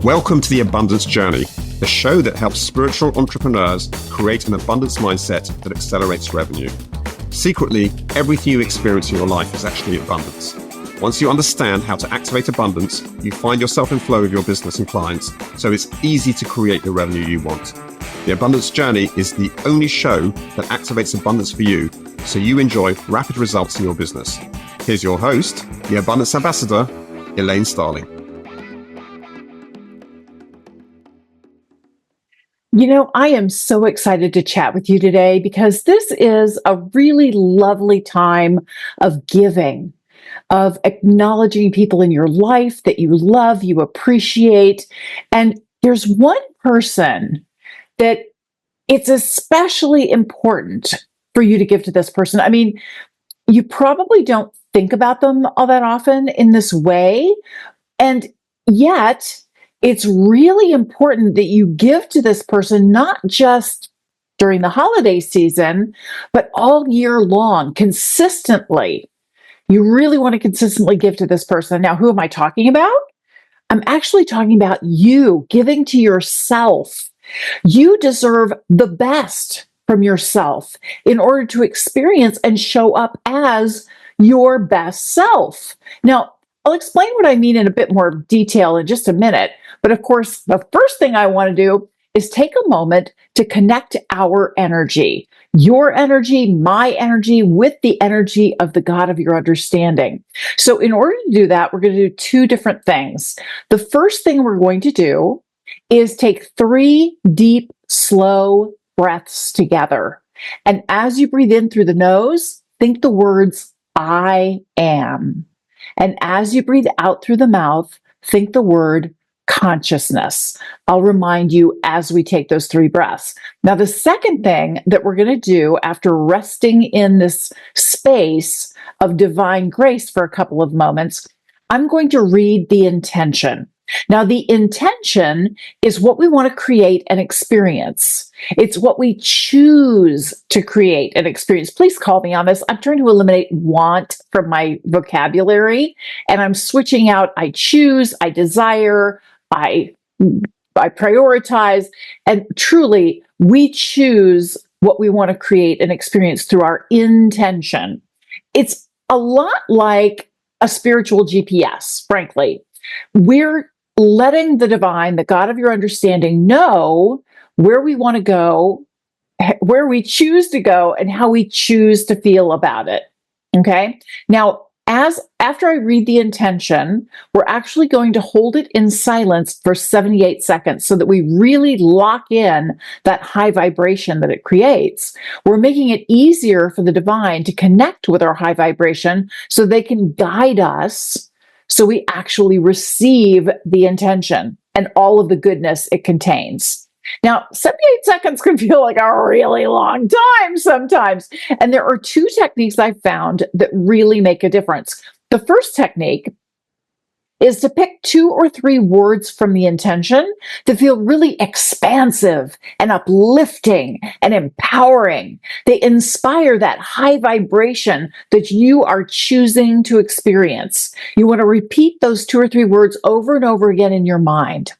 Welcome to the Abundance Journey, the show that helps spiritual entrepreneurs create an abundance mindset that accelerates revenue. Secretly, everything you experience in your life is actually abundance. Once you understand how to activate abundance, you find yourself in flow with your business and clients, so it's easy to create the revenue you want. The Abundance Journey is the only show that activates abundance for you, so you enjoy rapid results in your business. Here's your host, the Abundance Ambassador, Elaine Starling. You know, I am so excited to chat with you today because this is a really lovely time of giving, of acknowledging people in your life that you love, you appreciate. And there's one person that it's especially important for you to give to this person. I mean, you probably don't think about them all that often in this way. And yet, it's really important that you give to this person, not just during the holiday season, but all year long, consistently. You really want to consistently give to this person. Now, who am I talking about? I'm actually talking about you giving to yourself. You deserve the best from yourself in order to experience and show up as your best self. Now, I'll explain what I mean in a bit more detail in just a minute. But of course, the first thing I want to do is take a moment to connect our energy, your energy, my energy, with the energy of the God of your understanding. So in order to do that, we're going to do two different things. The first thing we're going to do is take 3 deep, slow breaths together. And as you breathe in through the nose, think the words, I am. And as you breathe out through the mouth, think the word consciousness. I'll remind you as we take those 3 breaths. Now, the second thing that we're going to do after resting in this space of divine grace for a couple of moments, I'm going to read the intention. Now, the intention is what we want to create and experience. It's what we choose to create and experience. Please call me on this. I'm trying to eliminate want from my vocabulary, and I'm switching out I choose, I desire, I prioritize, and truly, we choose what we want to create and experience through our intention. It's a lot like a spiritual GPS, frankly. We're letting the divine, the God of your understanding, know where we want to go, where we choose to go, and how we choose to feel about it. Okay. Now, after I read the intention, we're actually going to hold it in silence for 78 seconds so that we really lock in that high vibration that it creates. We're making it easier for the divine to connect with our high vibration so they can guide us, so we actually receive the intention and all of the goodness it contains. Now, 78 seconds can feel like a really long time sometimes. And there are 2 techniques I've found that really make a difference. The first technique is to pick 2 or 3 words from the intention that feel really expansive and uplifting and empowering. They inspire that high vibration that you are choosing to experience. You want to repeat those 2 or 3 words over and over again in your mind.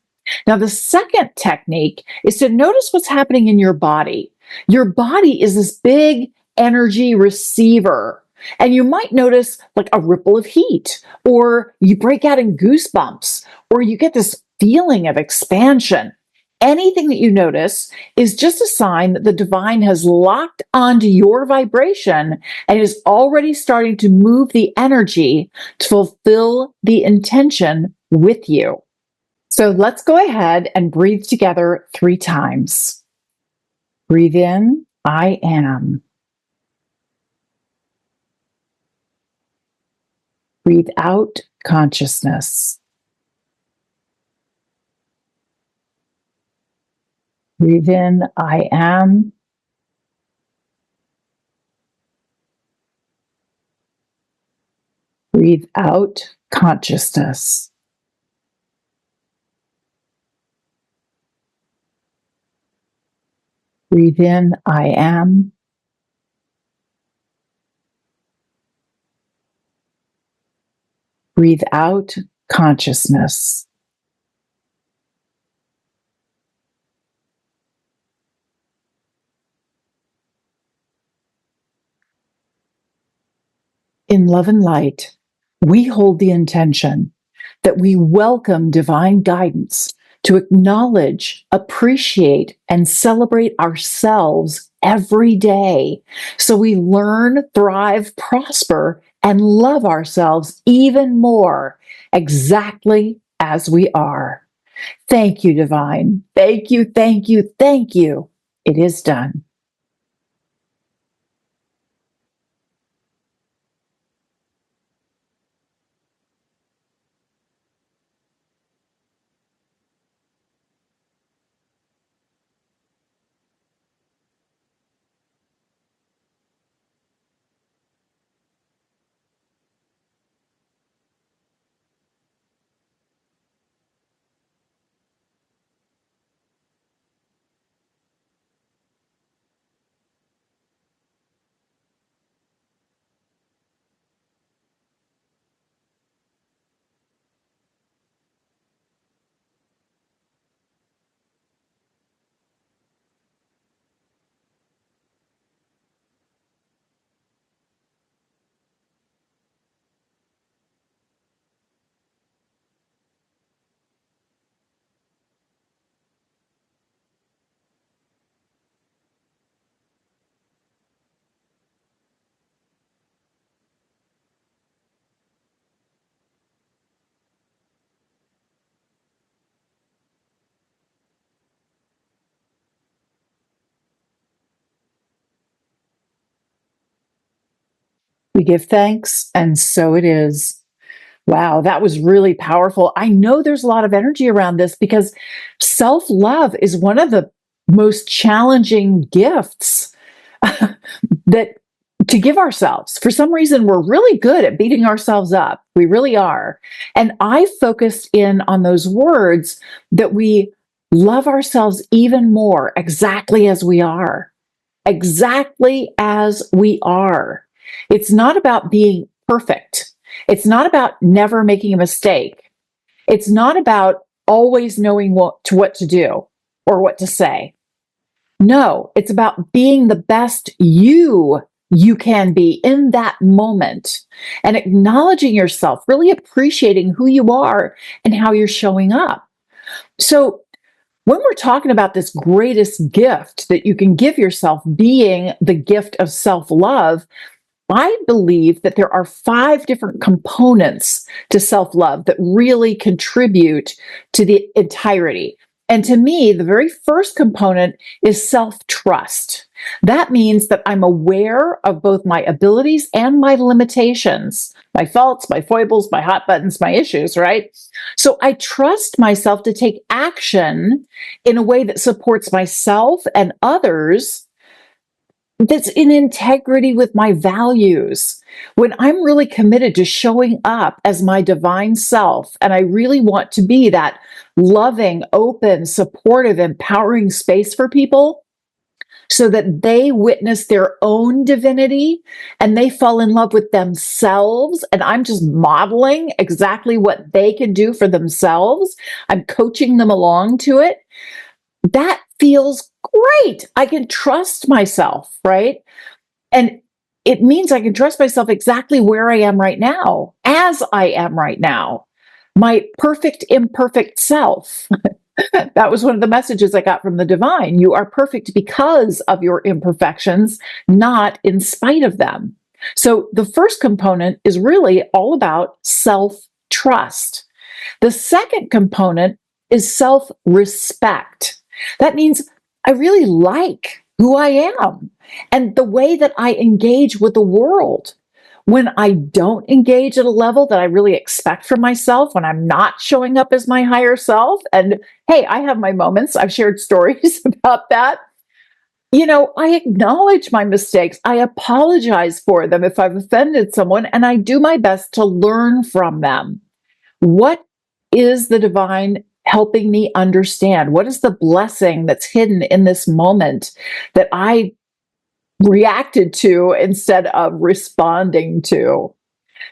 Now, the second technique is to notice what's happening in your body. Your body is this big energy receiver. And you might notice like a ripple of heat, or you break out in goosebumps, or you get this feeling of expansion. Anything that you notice is just a sign that the divine has locked onto your vibration and is already starting to move the energy to fulfill the intention with you. So let's go ahead and breathe together 3 times. Breathe in, I am. Breathe out, consciousness. Breathe in, I am. Breathe out, consciousness. Breathe in, I am. Breathe out, consciousness. In love and light, we hold the intention that we welcome divine guidance to acknowledge, appreciate, and celebrate ourselves every day so we learn, thrive, prosper, and love ourselves even more exactly as we are. Thank you, divine. Thank you, thank you, thank you. It is done. We give thanks, and so it is. Wow, that was really powerful. I know there's a lot of energy around this because self love is one of the most challenging gifts that to give ourselves. For some reason, we're really good at beating ourselves up. We really are. And I focused in on those words that we love ourselves even more exactly as we are. Exactly as we are. It's not about being perfect. It's not about never making a mistake. It's not about always knowing what to do or what to say. No, it's about being the best you can be in that moment and acknowledging yourself, really appreciating who you are and how you're showing up. So, when we're talking about this greatest gift that you can give yourself, being the gift of self love, I believe that there are 5 different components to self love that really contribute to the entirety. And to me, the very first component is self trust. That means that I'm aware of both my abilities and my limitations, my faults, my foibles, my hot buttons, my issues, right? So I trust myself to take action in a way that supports myself and others, that's in integrity with my values. When I'm really committed to showing up as my divine self, and I really want to be that loving, open, supportive, empowering space for people so that they witness their own divinity and they fall in love with themselves. And I'm just modeling exactly what they can do for themselves. I'm coaching them along to it. That feels great. I can trust myself, right? And it means I can trust myself exactly where I am right now, as I am right now, my perfect, imperfect self. That was one of the messages I got from the divine. You are perfect because of your imperfections, not in spite of them. So the first component is really all about self trust. The second component is self respect. That means I really like who I am and the way that I engage with the world. When I don't engage at a level that I really expect from myself, when I'm not showing up as my higher self, and hey, I have my moments, I've shared stories about that. I acknowledge my mistakes. I apologize for them if I've offended someone, and I do my best to learn from them. What is the divine helping me understand? What is the blessing that's hidden in this moment that I reacted to instead of responding to?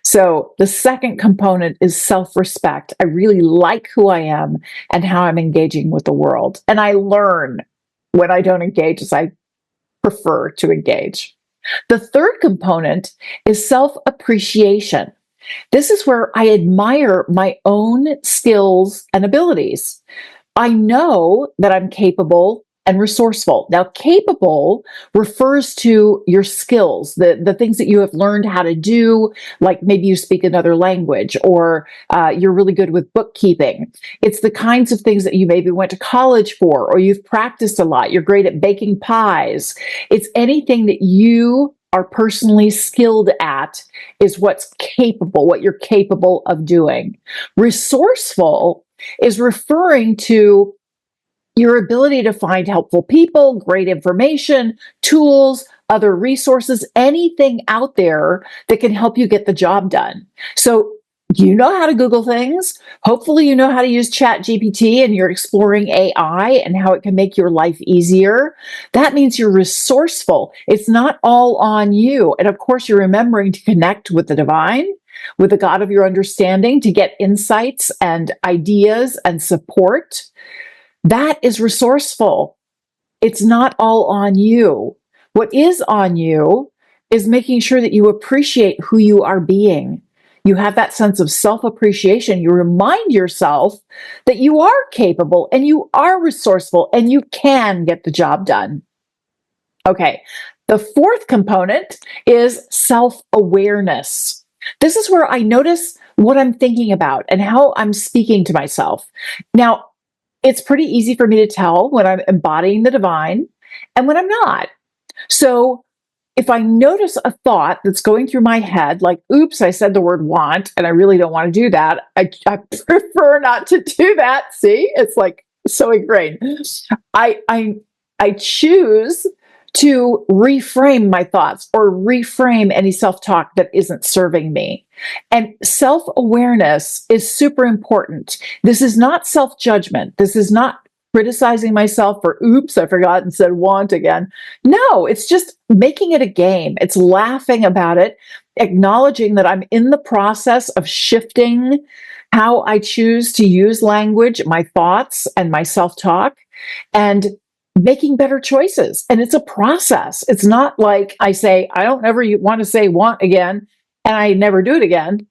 So, the second component is self respect. I really like who I am and how I'm engaging with the world. And I learn when I don't engage as I prefer to engage. The third component is self appreciation. This is where I admire my own skills and abilities. I know that I'm capable and resourceful. Now, capable refers to your skills, the things that you have learned how to do, like maybe you speak another language or you're really good with bookkeeping. It's the kinds of things that you maybe went to college for or you've practiced a lot. You're great at baking pies. It's anything that you are personally skilled at is what's capable, what you're capable of doing. Resourceful is referring to your ability to find helpful people, great information, tools, other resources, anything out there that can help you get the job done. So you know how to Google things. Hopefully you know how to use Chat GPT and you're exploring AI and how it can make your life easier. That means you're resourceful. It's not all on you. And of course, you're remembering to connect with the divine, with the God of your understanding to get insights and ideas and support. That is resourceful. It's not all on you. What is on you is making sure that you appreciate who you are being. You have that sense of self appreciation. You remind yourself that you are capable and you are resourceful and you can get the job done. Okay. The fourth component is self awareness. This is where I notice what I'm thinking about and how I'm speaking to myself. Now, it's pretty easy for me to tell when I'm embodying the divine and when I'm not. So if I notice a thought that's going through my head, like, oops, I said the word want, and I really don't want to do that, I prefer not to do that. See, it's like so ingrained. I choose to reframe my thoughts or reframe any self-talk that isn't serving me. And self-awareness is super important. This is not self-judgment. This is not criticizing myself for, oops, I forgot and said want again. No, it's just making it a game. It's laughing about it, acknowledging that I'm in the process of shifting how I choose to use language, my thoughts, and my self-talk, and making better choices. And it's a process. It's not like I say, I don't ever want to say want again, and I never do it again.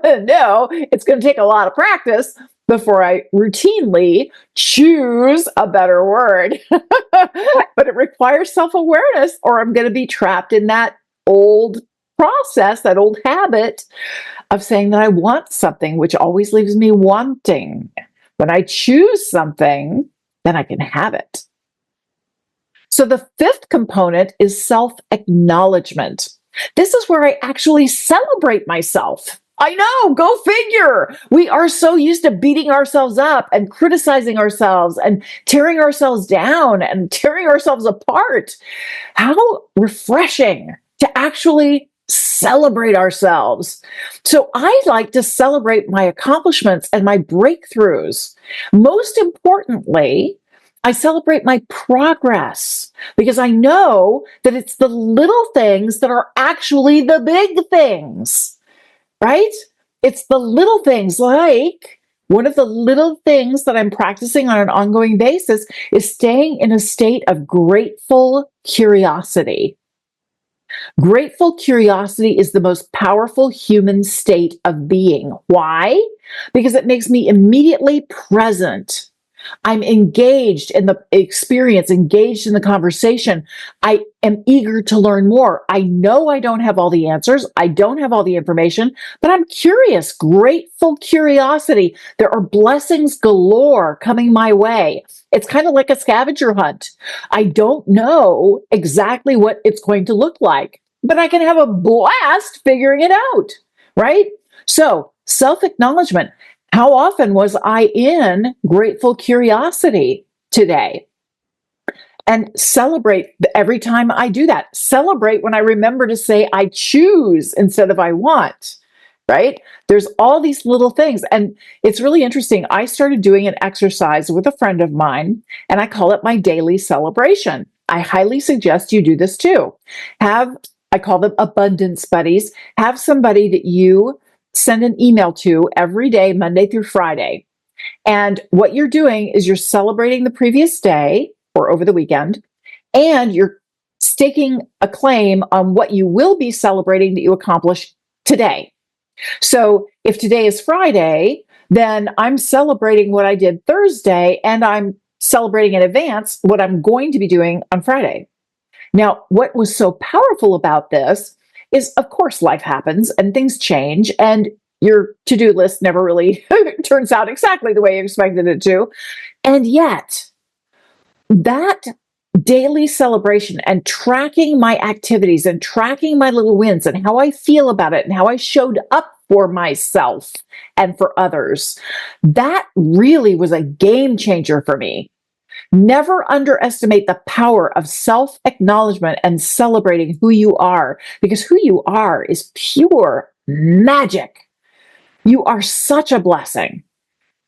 No, it's going to take a lot of practice before I routinely choose a better word. But it requires self-awareness, or I'm going to be trapped in that old process, that old habit of saying that I want something, which always leaves me wanting. When I choose something, then I can have it. So the fifth component is self-acknowledgement. This is where I actually celebrate myself. I know, go figure. We are so used to beating ourselves up and criticizing ourselves and tearing ourselves down and tearing ourselves apart. How refreshing to actually celebrate ourselves. So I like to celebrate my accomplishments and my breakthroughs. Most importantly, I celebrate my progress because I know that it's the little things that are actually the big things, right? It's the little things, like one of the little things that I'm practicing on an ongoing basis is staying in a state of grateful curiosity. Grateful curiosity is the most powerful human state of being. Why? Because it makes me immediately present. I'm engaged in the experience, engaged in the conversation. I am eager to learn more. I know I don't have all the answers. I don't have all the information, but I'm curious, grateful curiosity. There are blessings galore coming my way. It's kind of like a scavenger hunt. I don't know exactly what it's going to look like, but I can have a blast figuring it out, right? So self-acknowledgement. How often was I in grateful curiosity today? And celebrate every time I do that. Celebrate when I remember to say I choose instead of I want, right? There's all these little things. And it's really interesting. I started doing an exercise with a friend of mine, and I call it my daily celebration. I highly suggest you do this too. I call them abundance buddies. Have somebody that you send an email to every day, Monday through Friday. And what you're doing is you're celebrating the previous day or over the weekend, and you're staking a claim on what you will be celebrating that you accomplish today. So if today is Friday, then I'm celebrating what I did Thursday, and I'm celebrating in advance what I'm going to be doing on Friday. Now, what was so powerful about this is, of course, life happens and things change, and your to-do list never really turns out exactly the way you expected it to. And yet, that daily celebration and tracking my activities and tracking my little wins and how I feel about it and how I showed up for myself and for others, that really was a game changer for me. Never underestimate the power of self-acknowledgement and celebrating who you are, because who you are is pure magic. You are such a blessing.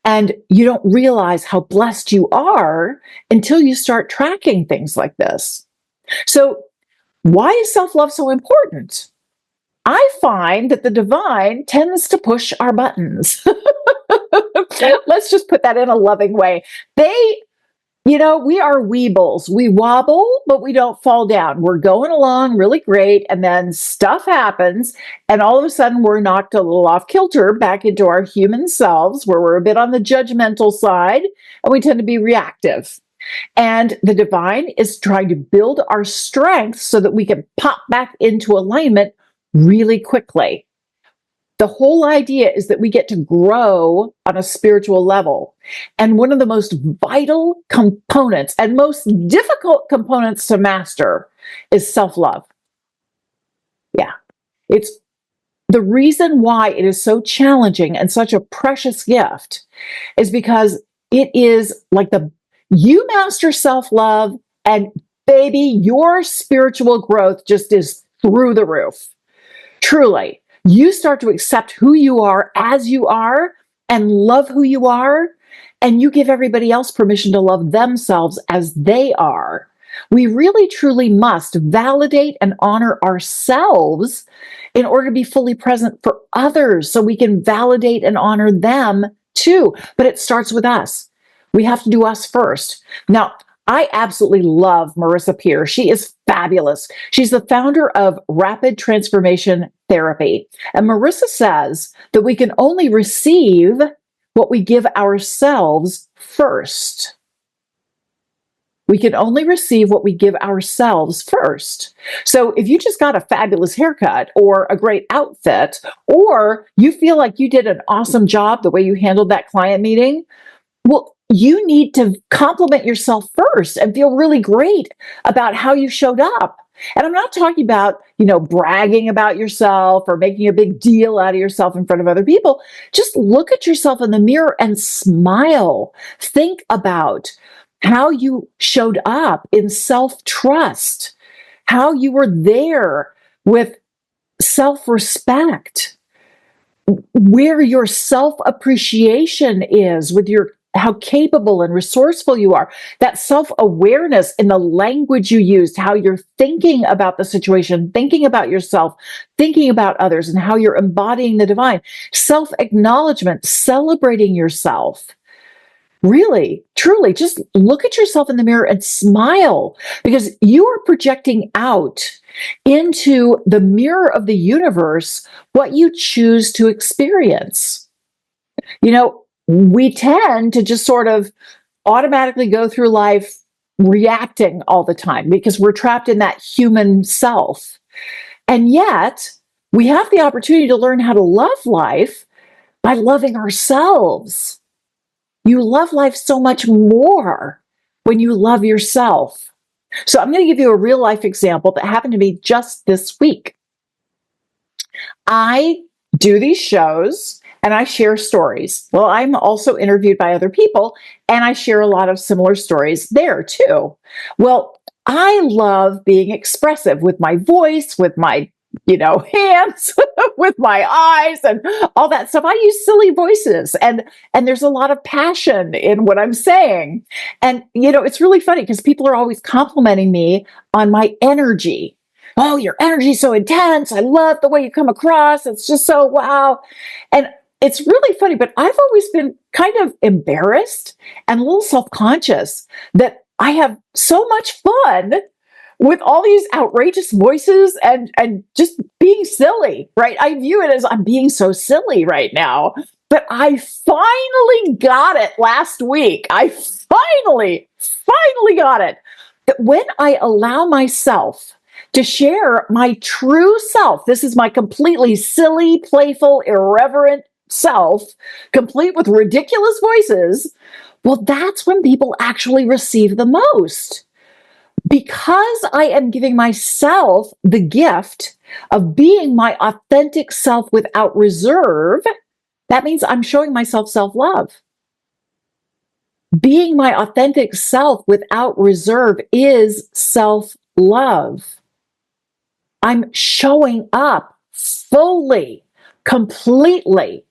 And you don't realize how blessed you are until you start tracking things like this. So, why is self-love so important? I find that the divine tends to push our buttons. Let's just put that in a loving way. We are weebles. We wobble, but we don't fall down. We're going along really great, and then stuff happens, and all of a sudden we're knocked a little off kilter back into our human selves, where we're a bit on the judgmental side, and we tend to be reactive. And the divine is trying to build our strength so that we can pop back into alignment really quickly. The whole idea is that we get to grow on a spiritual level. And one of the most vital components and most difficult components to master is self-love. Yeah. It's the reason why it is so challenging and such a precious gift is because it is like you master self-love, and baby, your spiritual growth just is through the roof. Truly. You start to accept who you are as you are and love who you are, and you give everybody else permission to love themselves as they are. We really, truly must validate and honor ourselves in order to be fully present for others so we can validate and honor them too. But it starts with us. We have to do us first. Now, I absolutely love Marissa Peer. She is fabulous. She's the founder of Rapid Transformation Therapy. And Marissa says that we can only receive what we give ourselves first. We can only receive what we give ourselves first. So if you just got a fabulous haircut or a great outfit, or you feel like you did an awesome job the way you handled that client meeting, well, you need to compliment yourself first and feel really great about how you showed up. And I'm not talking about, bragging about yourself or making a big deal out of yourself in front of other people. Just look at yourself in the mirror and smile. Think about how you showed up in self-trust, how you were there with self-respect, where your self-appreciation is with how capable and resourceful you are, that self-awareness in the language you used, how you're thinking about the situation, thinking about yourself, thinking about others, and how you're embodying the divine, self-acknowledgement, celebrating yourself. Really, truly, just look at yourself in the mirror and smile, because you are projecting out into the mirror of the universe what you choose to experience. We tend to just sort of automatically go through life reacting all the time because we're trapped in that human self. And yet, we have the opportunity to learn how to love life by loving ourselves. You love life so much more when you love yourself. So I'm going to give you a real life example that happened to me just this week. I do these shows and I share stories. Well, I'm also interviewed by other people, and I share a lot of similar stories there too. Well, I love being expressive with my voice, with my hands, with my eyes and all that stuff. I use silly voices, and there's a lot of passion in what I'm saying. And it's really funny because people are always complimenting me on my energy. Oh, your energy is so intense. I love the way you come across. It's just so wow. And it's really funny, but I've always been kind of embarrassed and a little self-conscious that I have so much fun with all these outrageous voices and just being silly, right? I view it as I'm being so silly right now. But I finally got it last week. I finally got it. That when I allow myself to share my true self, this is my completely silly, playful, irreverent self, complete with ridiculous voices, well, that's when people actually receive the most. Because I am giving myself the gift of being my authentic self without reserve, that means I'm showing myself self-love. Being my authentic self without reserve is self-love. I'm showing up fully, completely.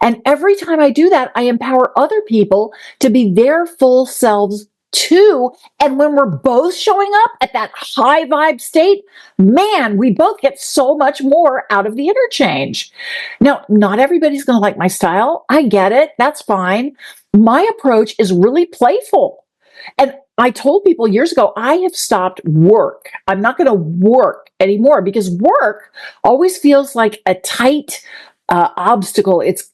And every time I do that, I empower other people to be their full selves too. And when we're both showing up at that high vibe state, man, we both get so much more out of the interchange. Now, not everybody's going to like my style. I get it. That's fine. My approach is really playful. And I told people years ago, I have stopped work. I'm not going to work anymore because work always feels like a tight obstacle. It's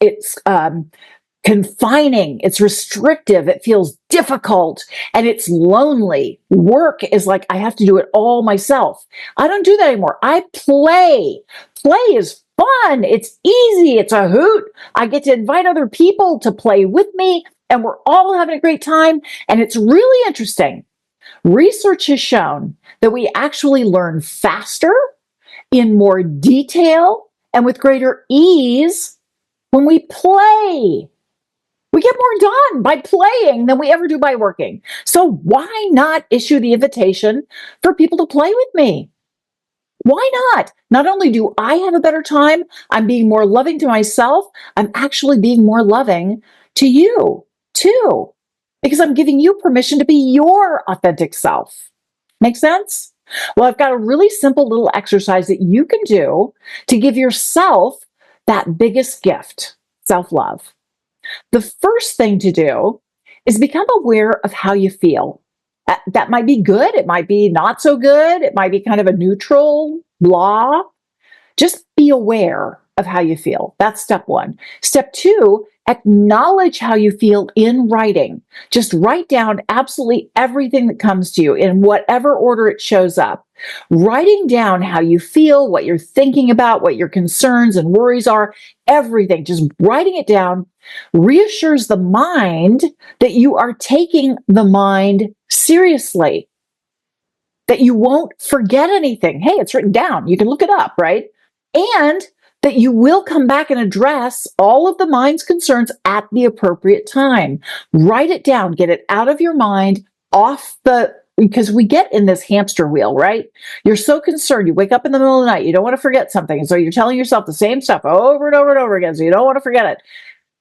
confining, it's restrictive, it feels difficult, and it's lonely. Work is like I have to do it all myself. I don't do that anymore. I play. Play is fun. It's easy. It's a hoot. I get to invite other people to play with me, and we're all having a great time. And it's really interesting. Research has shown that we actually learn faster, in more detail, and with greater ease when we play. We get more done by playing than we ever do by working. So why not issue the invitation for people to play with me? Why not? Not only do I have a better time, I'm being more loving to myself, I'm actually being more loving to you too, because I'm giving you permission to be your authentic self. Make sense? Well, I've got a really simple little exercise that you can do to give yourself that biggest gift, self-love. The first thing to do is become aware of how you feel. That might be good. It might be not so good. It might be kind of a neutral blah. Just be aware of how you feel. That's step one. Step two, acknowledge how you feel in writing. Just write down absolutely everything that comes to you in whatever order it shows up. Writing down how you feel, what you're thinking about, what your concerns and worries are, everything, just writing it down reassures the mind that you are taking the mind seriously, that you won't forget anything. Hey, it's written down. You can look it up, right? And that you will come back and address all of the mind's concerns at the appropriate time. Write it down, get it out of your mind, because we get in this hamster wheel, right? You're so concerned. You wake up in the middle of the night. You don't want to forget something. And so you're telling yourself the same stuff over and over and over again. So you don't want to forget it.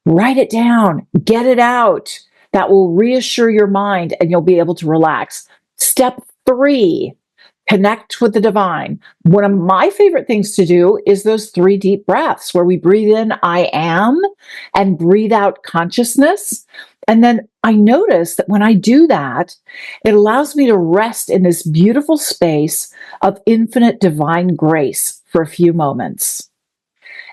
Write it down, get it out. That will reassure your mind and you'll be able to relax. Step three, connect with the divine. One of my favorite things to do is those 3 deep breaths where we breathe in, I am, and breathe out consciousness. And then I notice that when I do that, it allows me to rest in this beautiful space of infinite divine grace for a few moments.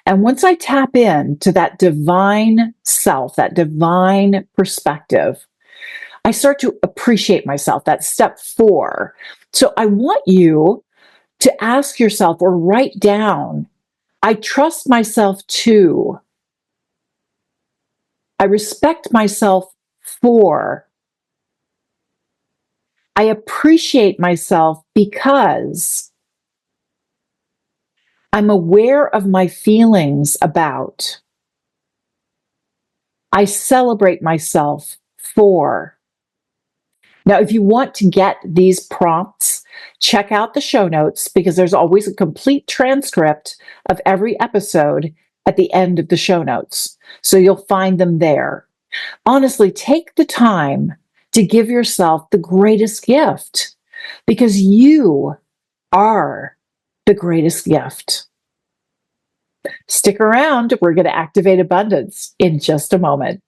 And once I tap into that divine self, that divine perspective, I start to appreciate myself. That's step 4. So I want you to ask yourself or write down, I trust myself too. I respect myself for. I appreciate myself because. I'm aware of my feelings about. I celebrate myself for. Now, if you want to get these prompts, check out the show notes because there's always a complete transcript of every episode at the end of the show notes. So you'll find them there. Honestly, take the time to give yourself the greatest gift because you are the greatest gift. Stick around. We're going to activate abundance in just a moment.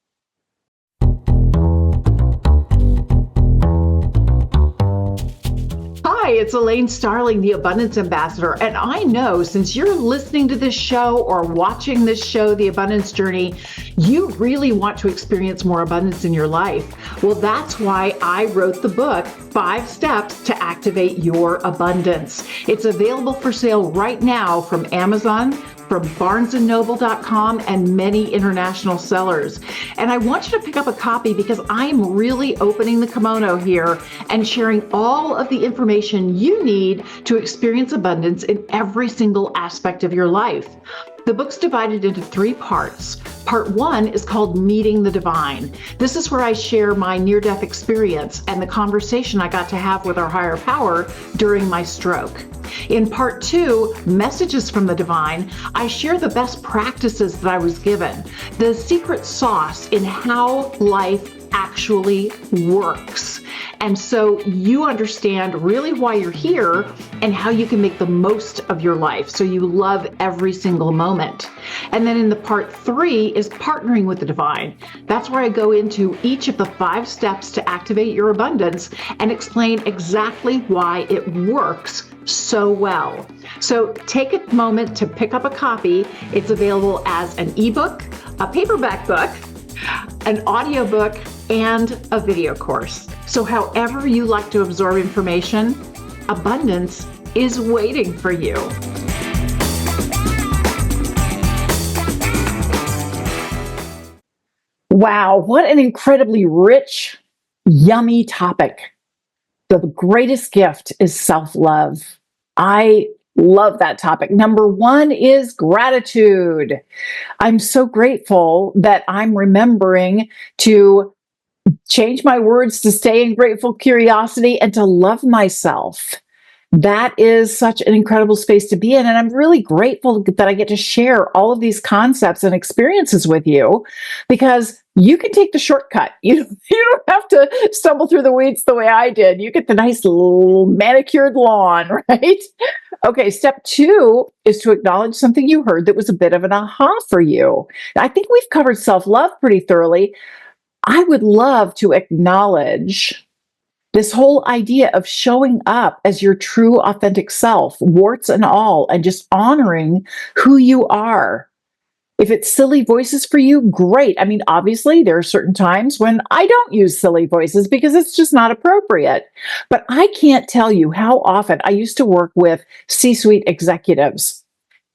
Hi, it's Elaine Starling, the Abundance Ambassador. And I know since you're listening to this show or watching this show, The Abundance Journey, you really want to experience more abundance in your life. Well, that's why I wrote the book, 5 Steps to Activate Your Abundance. It's available for sale right now from Amazon, from barnesandnoble.com, and many international sellers. And I want you to pick up a copy because I'm really opening the kimono here and sharing all of the information you need to experience abundance in every single aspect of your life. The book's divided into 3 parts. Part 1 is called Meeting the Divine. This is where I share my near-death experience and the conversation I got to have with our higher power during my stroke. In Part 2, Messages from the Divine, I share the best practices that I was given, the secret sauce in how life actually works. And so you understand really why you're here and how you can make the most of your life so you love every single moment. And then in the Part 3 is Partnering with the Divine. That's where I go into each of the 5 steps to activate your abundance and explain exactly why it works so well. So take a moment to pick up a copy. It's available as an ebook, a paperback book, an audiobook, and a video course. So however you like to absorb information, abundance is waiting for you. Wow, what an incredibly rich, yummy topic. The greatest gift is self-love. I love that topic. Number 1 is gratitude. I'm so grateful that I'm remembering to change my words to stay in grateful curiosity and to love myself. That is such an incredible space to be in. And I'm really grateful that I get to share all of these concepts and experiences with you because you can take the shortcut. You don't have to stumble through the weeds the way I did. You get the nice little manicured lawn, right? Okay, step 2 is to acknowledge something you heard that was a bit of an aha for you. I think we've covered self-love pretty thoroughly. I would love to acknowledge this whole idea of showing up as your true, authentic self, warts and all, and just honoring who you are. If it's silly voices for you, great. I mean, obviously, there are certain times when I don't use silly voices because it's just not appropriate. But I can't tell you how often I used to work with C-suite executives.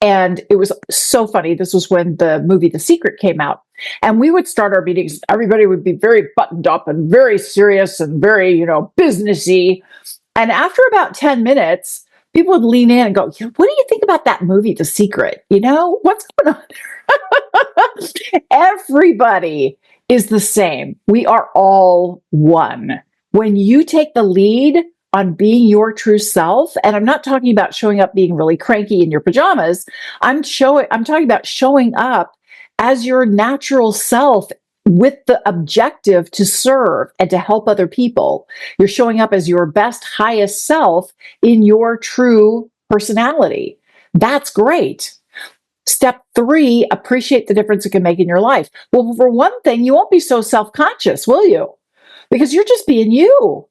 And it was so funny. This was when the movie The Secret came out. And we would start our meetings. Everybody would be very buttoned up and very serious and very, businessy. And after about 10 minutes, people would lean in and go, what do you think about that movie, The Secret? What's going on there? Everybody is the same. We are all one. When you take the lead on being your true self, and I'm not talking about showing up being really cranky in your pajamas, I'm talking about showing up as your natural self with the objective to serve and to help other people. You're showing up as your best, highest self in your true personality. That's great. Step 3, appreciate the difference it can make in your life. Well, for one thing, you won't be so self-conscious, will you? Because you're just being you.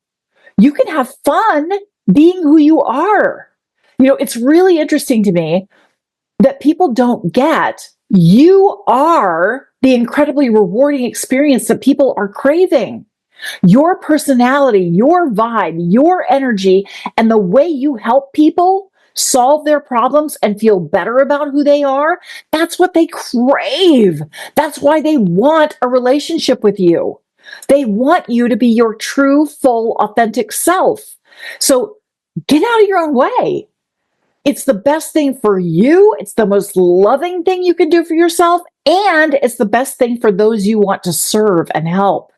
You can have fun being who you are. It's really interesting to me that people don't get you are the incredibly rewarding experience that people are craving. Your personality, your vibe, your energy, and the way you help people solve their problems and feel better about who they are, that's what they crave. That's why they want a relationship with you. They want you to be your true, full, authentic self. So get out of your own way. It's the best thing for you. It's the most loving thing you can do for yourself. And it's the best thing for those you want to serve and help.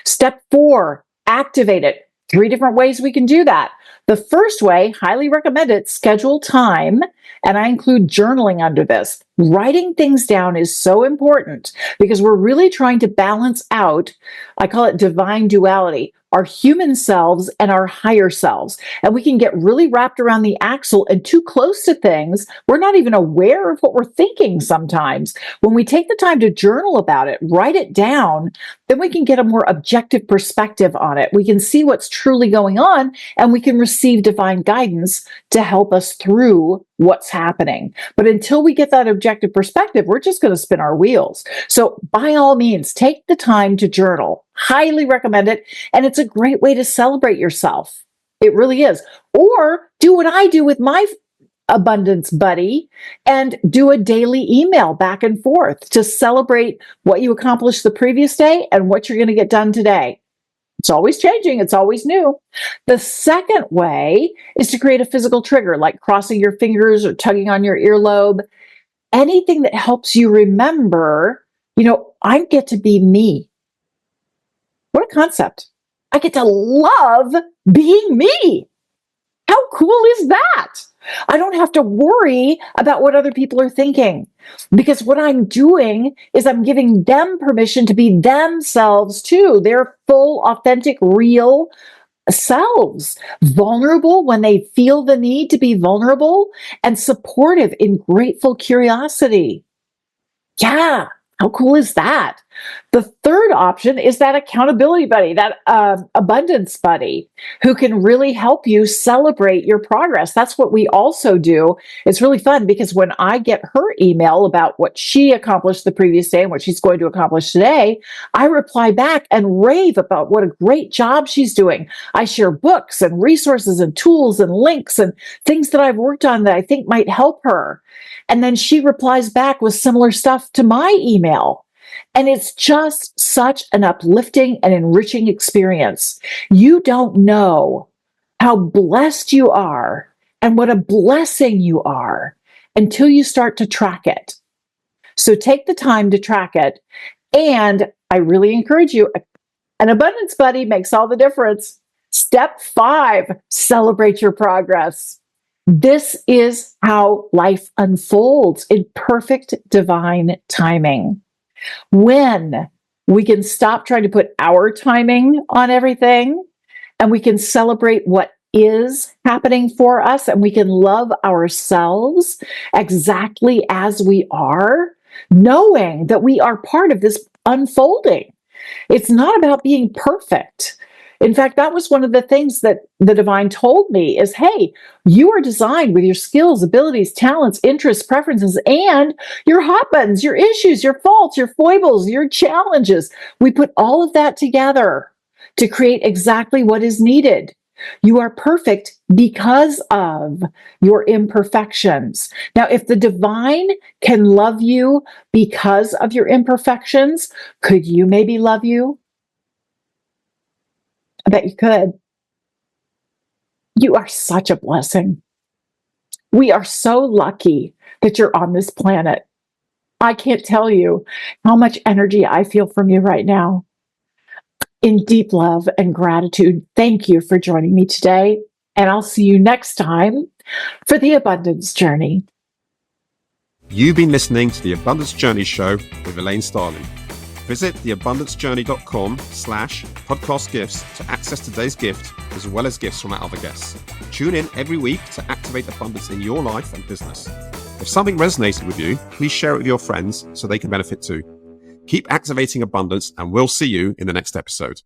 Step 4, activate it. 3 different ways we can do that. The first way, highly recommend it, schedule time And I include journaling under this. Writing things down is so important because we're really trying to balance out, I call it divine duality, our human selves and our higher selves. And we can get really wrapped around the axle and too close to things. We're not even aware of what we're thinking sometimes. When we take the time to journal about it, write it down, then we can get a more objective perspective on it. We can see what's truly going on, and we can receive divine guidance to help us through what's happening. But until we get that objective perspective, we're just going to spin our wheels. So by all means, take the time to journal. Highly recommend it. And it's a great way to celebrate yourself. It really is. Or do what I do with my abundance buddy and do a daily email back and forth to celebrate what you accomplished the previous day and what you're going to get done today. It's always changing. It's always new. The second way is to create a physical trigger, like crossing your fingers or tugging on your earlobe. Anything that helps you remember, I get to be me. What a concept. I get to love being me. How cool is that? I don't have to worry about what other people are thinking, because what I'm doing is I'm giving them permission to be themselves too. Their full, authentic, real selves, vulnerable when they feel the need to be vulnerable, and supportive in grateful curiosity. Yeah. How cool is that? The third option is that accountability buddy, that abundance buddy who can really help you celebrate your progress. That's what we also do. It's really fun because when I get her email about what she accomplished the previous day and what she's going to accomplish today, I reply back and rave about what a great job she's doing. I share books and resources and tools and links and things that I've worked on that I think might help her. And then she replies back with similar stuff to my email. And it's just such an uplifting and enriching experience. You don't know how blessed you are and what a blessing you are until you start to track it. So take the time to track it. And I really encourage you, an abundance buddy makes all the difference. Step 5, celebrate your progress. This is how life unfolds in perfect divine timing. When we can stop trying to put our timing on everything and we can celebrate what is happening for us and we can love ourselves exactly as we are, knowing that we are part of this unfolding. It's not about being perfect. In fact, that was one of the things that the divine told me is, hey, you are designed with your skills, abilities, talents, interests, preferences, and your hot buttons, your issues, your faults, your foibles, your challenges. We put all of that together to create exactly what is needed. You are perfect because of your imperfections. Now, if the divine can love you because of your imperfections, could you maybe love you? I bet you could. You are such a blessing. We are so lucky that you're on this planet. I can't tell you how much energy I feel from you right now. In deep love and gratitude, thank you for joining me today. And I'll see you next time for the Abundance Journey. You've been listening to the Abundance Journey Show with Elaine Starling. Visit theabundancejourney.com/podcast gifts to access today's gift, as well as gifts from our other guests. Tune in every week to activate abundance in your life and business. If something resonated with you, please share it with your friends so they can benefit too. Keep activating abundance, and we'll see you in the next episode.